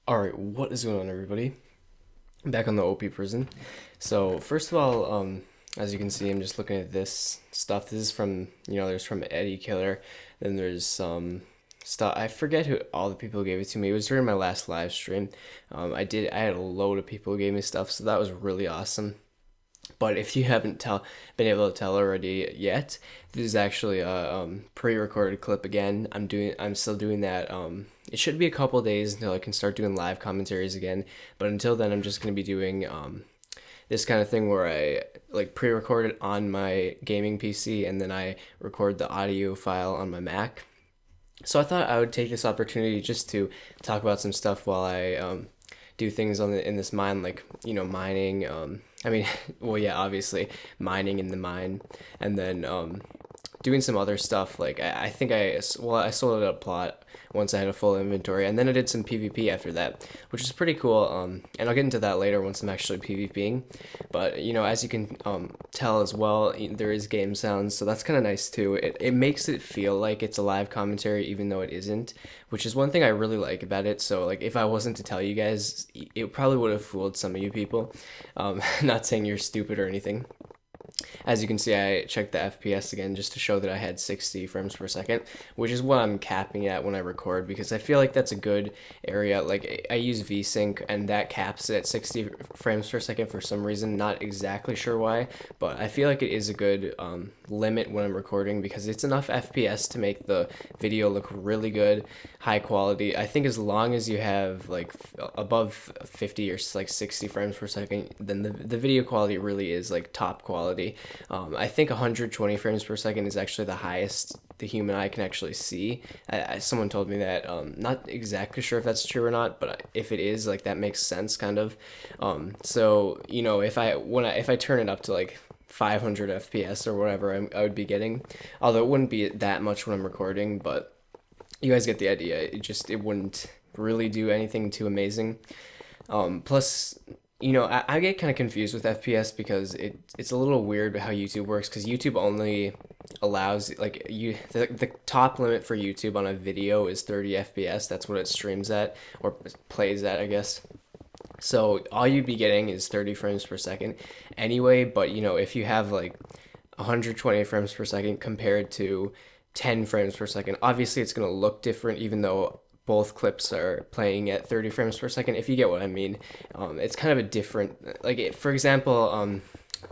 Alright, what is going on, everybody? I'm back on the OP prison. So, first of all, as you can see, I'm just looking at this stuff. This is from, there's from Eddie Killer. Then there's some stuff. I forget who all the people who gave it to me. It was during my last live stream. I had a load of people who gave me stuff, so that was really awesome. But if you haven't been able to tell already yet, this is actually a pre-recorded clip again. I'm still doing that. It should be a couple days until I can start doing live commentaries again. But until then, I'm just gonna be doing this kind of thing where I like pre-record it on my gaming PC and then I record the audio file on my Mac. So I thought I would take this opportunity just to talk about some stuff while I do things in this mine, like mining. I mean, well, yeah, obviously mining in the mine, and then doing some other stuff. Like I think I sold it a plot once I had a full inventory, and then I did some PvP after that, which is pretty cool. And I'll get into that later once I'm actually PvPing. But as you can tell as well, there is game sounds, so that's kind of nice too. It makes it feel like it's a live commentary, even though it isn't, which is one thing I really like about it. So like, if I wasn't to tell you guys, it probably would have fooled some of you people. Not saying you're stupid or anything. As you can see, I checked the FPS again just to show that I had 60 frames per second, which is what I'm capping at when I record because I feel like that's a good area. Like I use VSync and that caps it at 60 frames per second for some reason, not exactly sure why, but I feel like it is a good limit when I'm recording because it's enough FPS to make the video look really good, high quality. I think as long as you have like above 50 or like 60 frames per second, then the video quality really is like top quality. I think 120 frames per second is actually the highest the human eye can actually see. Someone told me that. Not exactly sure if that's true or not, but if it is, like that makes sense, kind of. So if I turn it up to like 500 FPS or whatever I would be getting, although it wouldn't be that much when I'm recording, but you guys get the idea. It wouldn't really do anything too amazing. Plus, I get kind of confused with FPS because it's a little weird how YouTube works because YouTube only allows like the top limit for YouTube on a video is 30 FPS. That's what it streams at or plays at, I guess. So all you'd be getting is 30 frames per second anyway, but if you have like 120 frames per second compared to 10 frames per second, obviously it's going to look different even though both clips are playing at 30 frames per second, if you get what I mean. It's kind of a different, like, for example,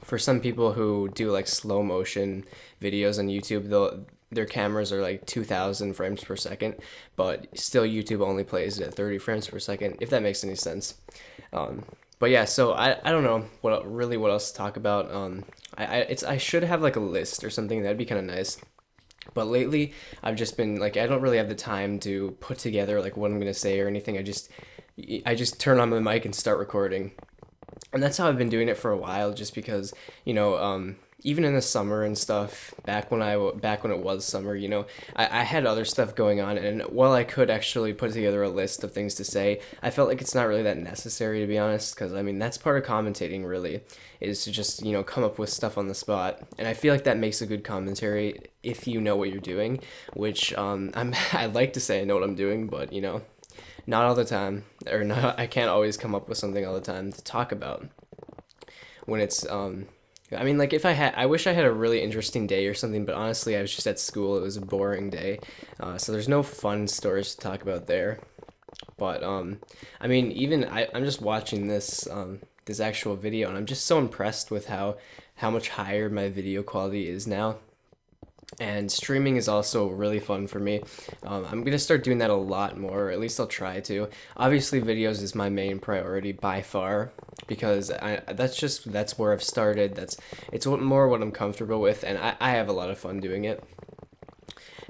for some people who do like slow motion videos on YouTube, their cameras are like 2000 frames per second, but still YouTube only plays it at 30 frames per second, if that makes any sense. But yeah, so I don't know what else to talk about. I should have like a list or something, that'd be kind of nice. But lately, I've just been like, I don't really have the time to put together like what I'm gonna say or anything. I just turn on my mic and start recording, and that's how I've been doing it for a while. Just because even in the summer and stuff, back when it was summer, I had other stuff going on, and while I could actually put together a list of things to say, I felt like it's not really that necessary, to be honest. Because I mean, that's part of commentating, really, is to just come up with stuff on the spot, and I feel like that makes a good commentary if you know what you're doing. Which I like to say I know what I'm doing, but not all the time, or not. I can't always come up with something all the time to talk about when it's I mean, like, I wish I had a really interesting day or something, but honestly, I was just at school. It was a boring day, so there's no fun stories to talk about there. But I mean, I'm just watching this actual video, and I'm just so impressed with how much higher my video quality is now. And streaming is also really fun for me. I'm gonna start doing that a lot more, or at least I'll try to. Obviously, videos is my main priority by far because that's where I've started. It's more what I'm comfortable with, and I have a lot of fun doing it.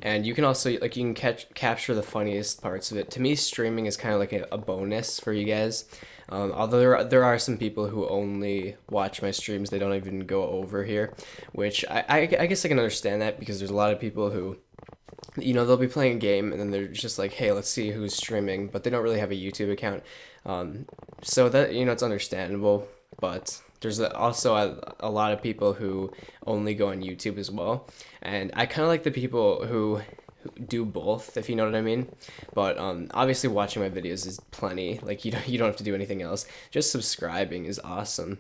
And you can also like you can capture the funniest parts of it. To me, streaming is kind of like a bonus for you guys. Although there are some people who only watch my streams, they don't even go over here, which I guess I can understand that because there's a lot of people who they'll be playing a game and then they're just like, hey, let's see who's streaming, but they don't really have a YouTube account. So that it's understandable, but there's also a lot of people who only go on YouTube as well, and I kind of like the people who do both, if you know what I mean. But obviously watching my videos is plenty. Like you don't have to do anything else. Just subscribing is awesome.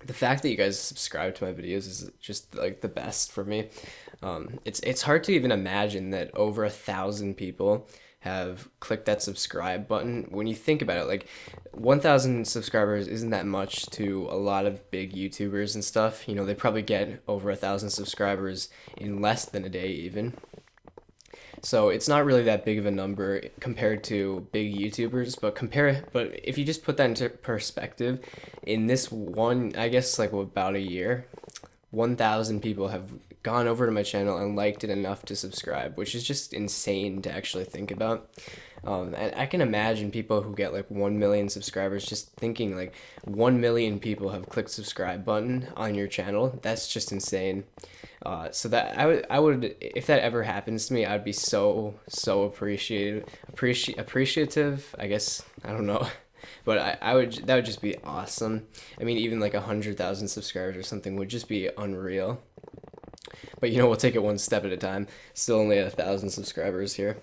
The fact that you guys subscribe to my videos is just like the best for me. It's hard to even imagine that over 1,000 people have clicked that subscribe button. When you think about it, like 1,000 subscribers isn't that much to a lot of big YouTubers and stuff. You know, they probably get over 1,000 subscribers in less than a day even. So it's not really that big of a number compared to big YouTubers, but if you just put that into perspective, in this one, I guess like about a year, 1,000 people have gone over to my channel and liked it enough to subscribe, which is just insane to actually think about. And I can imagine people who get like 1 million subscribers just thinking like 1 million people have clicked subscribe button on your channel. That's just insane. So that I would if that ever happens to me, I'd be so appreciative. I guess I don't know, but I would that would just be awesome. I mean, even like 100,000 subscribers or something would just be unreal. But you know, we'll take it one step at a time. Still only at 1,000 subscribers here.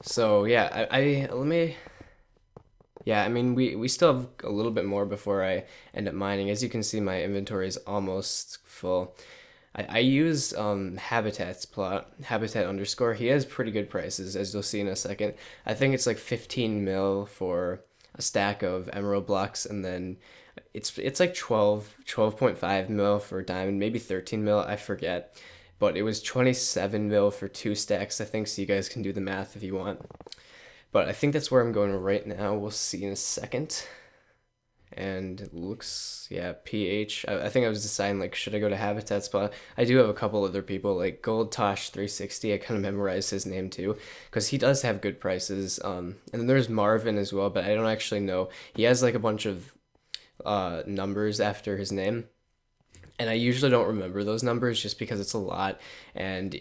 So yeah, I mean, we still have a little bit more before I end up mining. As you can see, my inventory is almost full. I use Habitat's plot, Habitat underscore. He has pretty good prices, as you'll see in a second. I think it's like 15 mil for a stack of emerald blocks, and then it's like 12.5 mil for diamond, maybe 13 mil, I forget. But it was 27 mil for 2 stacks, I think, so you guys can do the math if you want. But I think that's where I'm going right now. We'll see in a second. And it looks, yeah, PH. I think I was deciding, like, should I go to Habitat Spot? I do have a couple other people, like Gold Tosh 360. I kind of memorized his name too, because he does have good prices. And then there's Marvin as well, but I don't actually know. He has like a bunch of numbers after his name, and I usually don't remember those numbers just because it's a lot. And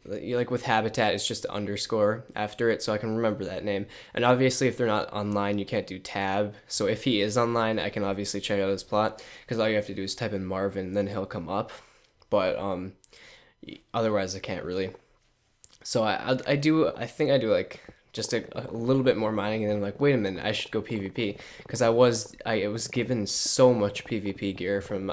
like with Habitat, it's just underscore after it, so I can remember that name. And obviously, if they're not online, you can't do tab. So if he is online, I can obviously check out his plot, because all you have to do is type in Marvin, then he'll come up. But otherwise, I can't really. So I think I do like just a little bit more mining, and then I'm like, wait a minute, I should go PvP, because I was given so much PvP gear from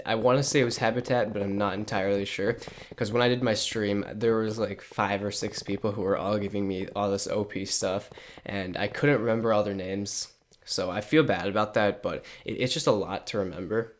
I want to say it was Habitat, but I'm not entirely sure, because when I did my stream, there was like 5 or 6 people who were all giving me all this OP stuff, and I couldn't remember all their names, so I feel bad about that, but it's just a lot to remember.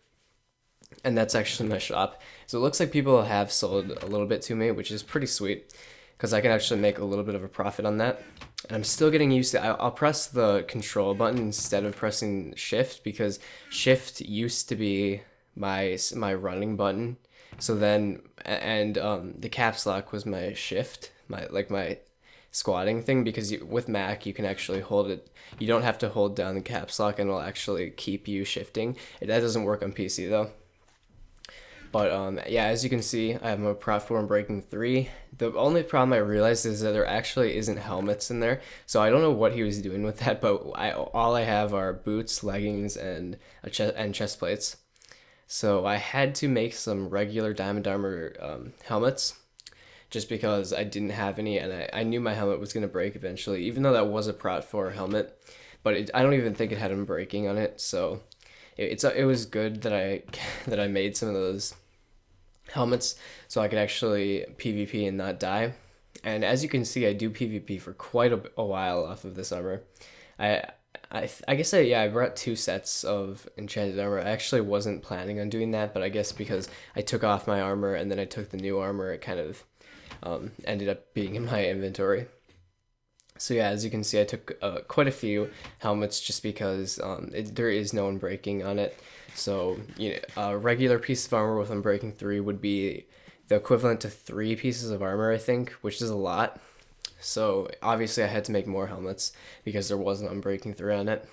And that's actually my shop. So it looks like people have sold a little bit to me, which is pretty sweet, because I can actually make a little bit of a profit on that. And I'm still getting used to I'll press the control button instead of pressing shift, because shift used to be my running button. So then, and the caps lock was my shift, my squatting thing, because with Mac you can actually hold it. You don't have to hold down the caps lock, and it'll actually keep you shifting. That doesn't work on PC though. But yeah, as you can see, I have my platform breaking 3. The only problem I realized is that there actually isn't helmets in there, so I don't know what he was doing with that. But all I have are boots, leggings, and chest plates. So I had to make some regular diamond armor helmets, just because I didn't have any, and I knew my helmet was gonna break eventually, even though that was a Prot 4 helmet. But I don't even think it had unbreaking on it, so it was good that I made some of those helmets so I could actually PvP and not die. And as you can see, I do PvP for quite a while off of this armor. I guess I brought 2 sets of enchanted armor. I actually wasn't planning on doing that, but I guess because I took off my armor and then I took the new armor, it kind of ended up being in my inventory. So yeah, as you can see, I took quite a few helmets just because there is no unbreaking on it. So, you know, a regular piece of armor with unbreaking 3 would be the equivalent to 3 pieces of armor, I think, which is a lot. So obviously I had to make more helmets because there wasn't unbreaking 3 on it.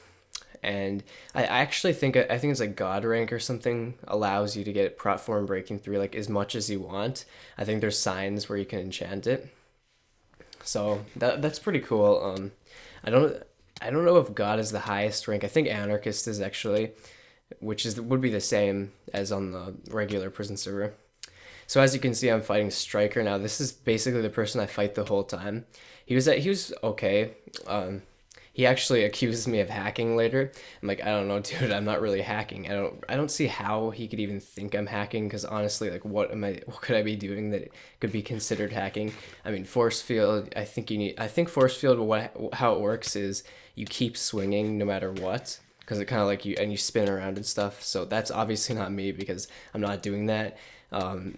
And I actually think it's like God rank or something allows you to get Prot 4 unbreaking 3 like as much as you want. I think there's signs where you can enchant it. So that's pretty cool. I don't know if God is the highest rank. I think Anarchist is actually, would be the same as on the regular prison server. So as you can see, I'm fighting Striker now. This is basically the person I fight the whole time. He was okay. He actually accuses me of hacking later. I'm like, I don't know, dude. I'm not really hacking. I don't see how he could even think I'm hacking. Because honestly, like, what could I be doing that could be considered hacking? I mean, force field. I think force field. How it works is you keep swinging no matter what. Because it kind of like you spin around and stuff. So that's obviously not me because I'm not doing that.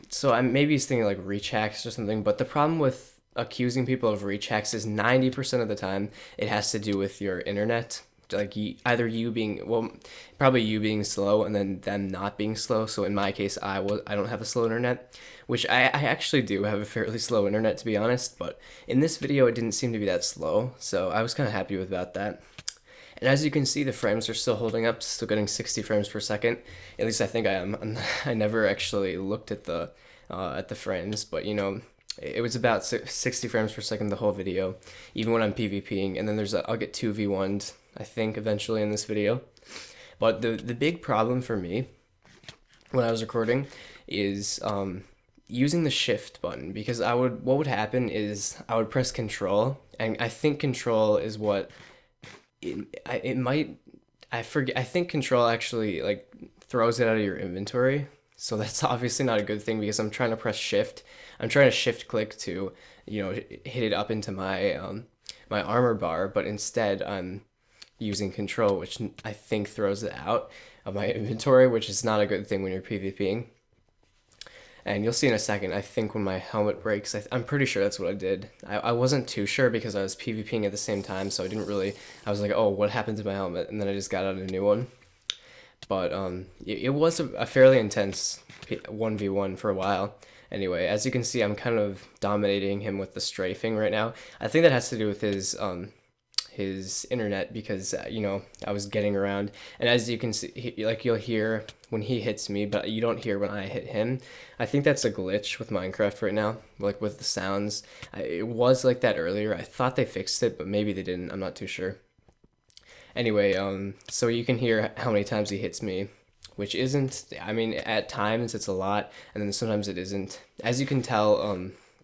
So I'm maybe he's thinking like reach hacks or something. But the problem with accusing people of reach hacks is 90% of the time it has to do with your internet. Like either you being probably you being slow and then them not being slow. So in my case, I don't have a slow internet, which I actually do have a fairly slow internet to be honest. But in this video, it didn't seem to be that slow, so I was kind of happy with about that. And as you can see, the frames are still holding up, still getting 60 frames per second. At least I think I am. I never actually looked at the frames, but you know, it was about 60 frames per second the whole video, even when I'm PvPing. And then I'll get 2v1'd, I think, eventually in this video. But the big problem for me when I was recording is using the shift button, because what would happen is I would press control, and I think control is what it might, I forget. I think control actually like throws it out of your inventory. So that's obviously not a good thing because I'm trying to press shift. I'm trying to shift click to, you know, hit it up into my my armor bar, but instead I'm using control, which I think throws it out of my inventory, which is not a good thing when you're PvPing. And you'll see in a second, I think when my helmet breaks, I'm pretty sure that's what I did. I wasn't too sure because I was PvPing at the same time, so I was like, oh, what happened to my helmet? And then I just got out a new one. But it was a fairly intense 1v1 for a while. Anyway, as you can see, I'm kind of dominating him with the strafing right now. I think that has to do with his internet because you know, I was getting around, and as you can see, like you'll hear when he hits me, but you don't hear when I hit him. I think that's a glitch with Minecraft right now, like with the sounds. It was like that earlier. I thought they fixed it, but maybe they didn't. I'm not too sure. Anyway, so you can hear how many times he hits me, which isn't, I mean, at times it's a lot, and then sometimes it isn't. As you can tell,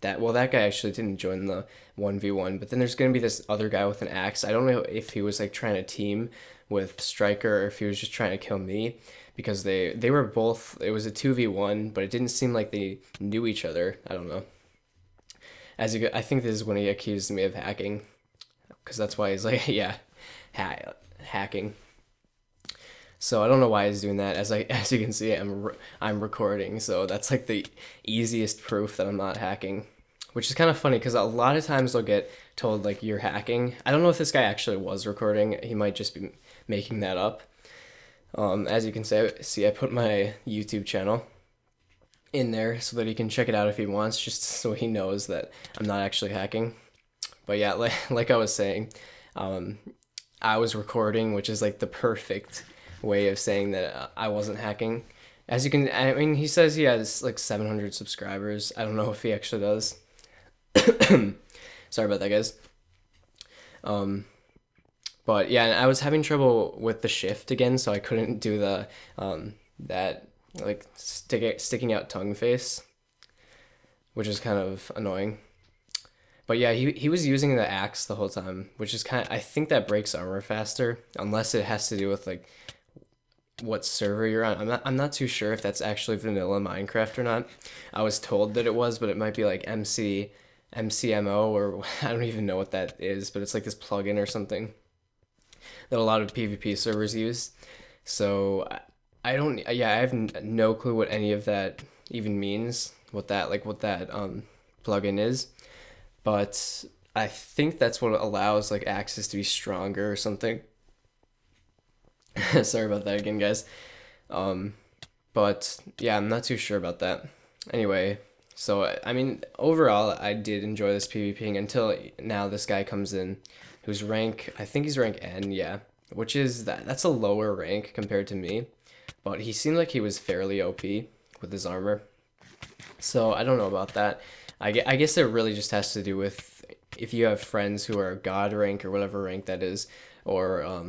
that guy actually didn't join the 1v1, but then there's going to be this other guy with an axe. I don't know if he was like trying to team with Striker or if he was just trying to kill me, because they were both, it was a 2v1, but it didn't seem like they knew each other. I don't know. I think this is when he accused me of hacking, because that's why he's like, yeah, hacking. So I don't know why he's doing that. As you can see, I'm recording, so that's like the easiest proof that I'm not hacking, which is kind of funny because a lot of times they'll get told like you're hacking. I don't know if this guy actually was recording. He might just be making that up. As you can see, I put my YouTube channel in there so that he can check it out if he wants, just so he knows that I'm not actually hacking. But yeah, like I was saying, I was recording, which is like the perfect way of saying that I wasn't hacking. As you can, I mean, he says he has like 700 subscribers. I don't know if he actually does. Sorry about that, guys. But yeah, and I was having trouble with the shift again, so I couldn't do the that like sticking out tongue face, which is kind of annoying. But yeah, he was using the axe the whole time, which is I think that breaks armor faster, unless it has to do with like what server you're on. I'm not too sure if that's actually vanilla Minecraft or not. I was told that it was, but it might be like MCMO, or I don't even know what that is, but it's like this plugin or something that a lot of PvP servers use. So I have no clue what any of that even means, what that plugin is. But I think that's what allows like axes to be stronger or something. Sorry about that again, guys. But yeah, I'm not too sure about that. Anyway, so I mean, overall, I did enjoy this PvPing until now this guy comes in who's I think he's rank N, yeah, which is that's a lower rank compared to me, but he seemed like he was fairly OP with his armor. So I don't know about that. I guess it really just has to do with if you have friends who are god rank or whatever rank that is, or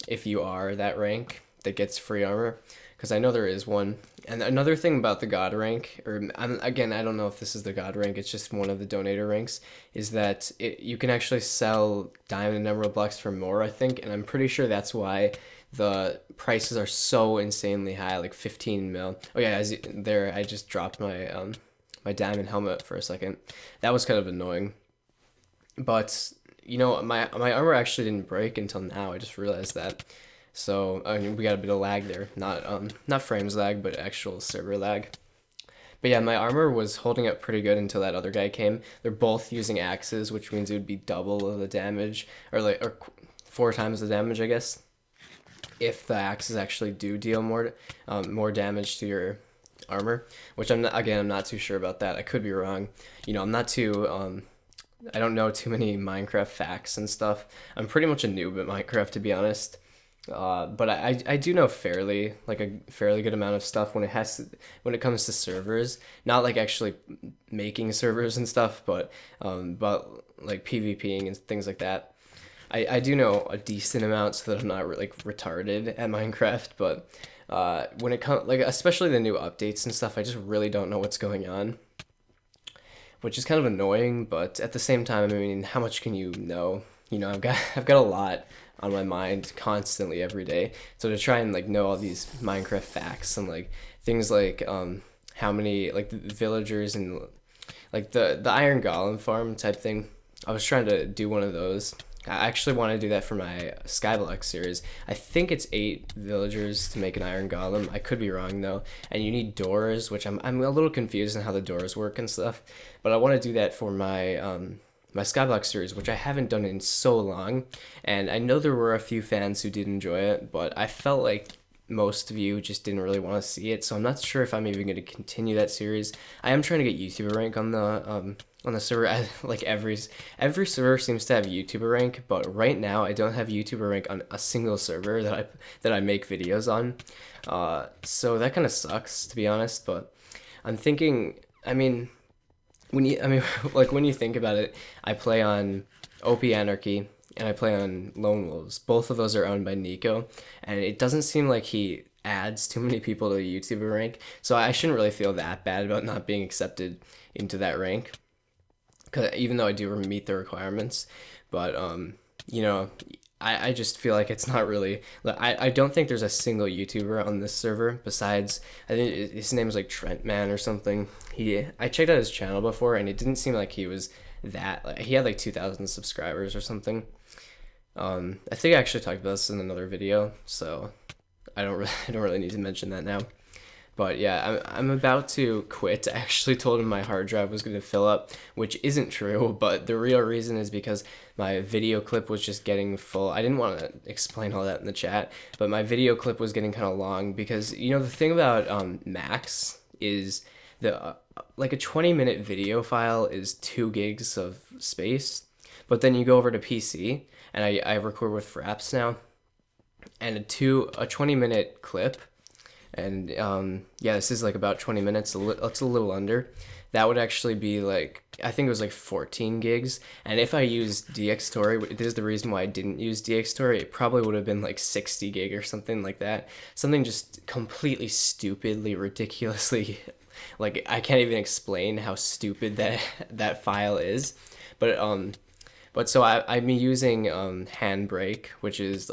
if you are that rank that gets free armor. because I know there is one. And another thing about the God rank, or again, I don't know if this is the God rank, it's just one of the donator ranks, is that you can actually sell diamond and emerald blocks for more, I think, and I'm pretty sure that's why the prices are so insanely high, like 15 mil. Oh yeah, there, I just dropped my my diamond helmet for a second. That was kind of annoying. But you know, my armor actually didn't break until now. I just realized that. So I mean, we got a bit of lag there, not frames lag, but actual server lag. But yeah, my armor was holding up pretty good until that other guy came. They're both using axes, which means it would be double of the damage, or 4 times the damage, I guess, if the axes actually do deal more damage to your armor. Which I'm not too sure about that. I could be wrong. You know, I'm not too I don't know too many Minecraft facts and stuff. I'm pretty much a noob at Minecraft, to be honest. But I do know like a fairly good amount of stuff when it comes to servers. Not like actually making servers and stuff, but like PvPing and things like that. I do know a decent amount so that I'm not like retarded at Minecraft. But when it comes, like, especially the new updates and stuff, I just really don't know what's going on, which is kind of annoying. But at the same time, I mean, how much can you know? You know, I've got a lot on my mind constantly every day. So to try and like know all these Minecraft facts and like things like how many like the villagers and like the iron golem farm type thing. I was trying to do one of those. I actually want to do that for my Skyblock series. I think it's 8 villagers to make an iron golem. I could be wrong though. And you need doors, which I'm a little confused on how the doors work and stuff. But I want to do that for my my Skyblock series, which I haven't done in so long. And I know there were a few fans who did enjoy it, but I felt like most of you just didn't really want to see it. So I'm not sure if I'm even going to continue that series. I am trying to get YouTuber rank on the server. Like every server seems to have YouTuber rank, but right now I don't have YouTuber rank on a single server that I make videos on. So that kind of sucks, to be honest. But I'm thinking, I mean, when you think about it, I play on OP Anarchy and I play on Lone Wolves. Both of those are owned by Nico, and it doesn't seem like he adds too many people to the YouTuber rank. So I shouldn't really feel that bad about not being accepted into that rank, even though I do meet the requirements. But you know, I just feel like it's not really. I don't think there's a single YouTuber on this server besides, I think his name is like Trent Man or something. I checked out his channel before, and it didn't seem like he was that. Like, he had like 2,000 subscribers or something. I think I actually talked about this in another video, so I don't really need to mention that now. But yeah, I'm about to quit. I actually told him my hard drive was going to fill up, which isn't true, but the real reason is because my video clip was just getting full. I didn't want to explain all that in the chat, but my video clip was getting kind of long because, you know, the thing about Max is like a 20-minute video file is 2 gigs of space, but then you go over to PC, and I record with Fraps now, and a 20-minute clip. And yeah, this is like about 20 minutes. It's a little under. That would actually be like, I think it was like 14 gigs. And if I used DxTory, this is the reason why I didn't use DxTory, it probably would have been like 60 gig or something like that. Something just completely stupidly, ridiculously, like I can't even explain how stupid that file is. But so I'm using Handbrake, which is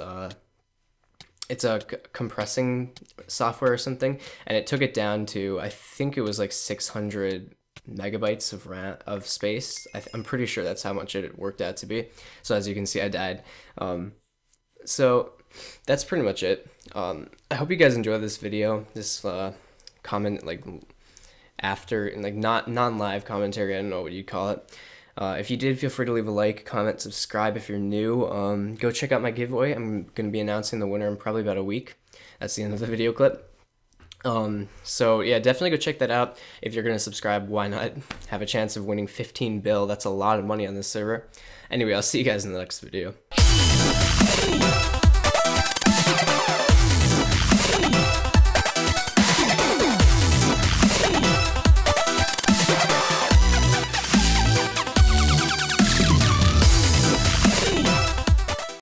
it's a compressing software or something, and it took it down to, I think it was like 600 megabytes of space. I'm pretty sure that's how much it worked out to be. So as you can see, I died. So that's pretty much it. I hope you guys enjoyed this video. This comment, like, after, like, non-live commentary, I don't know what you'd call it. If you did, feel free to leave a like, comment, subscribe if you're new. Go check out my giveaway. I'm going to be announcing the winner in probably about a week. That's the end of the video clip. So yeah, definitely go check that out. If you're going to subscribe, why not have a chance of winning 15 bill? That's a lot of money on this server. Anyway, I'll see you guys in the next video.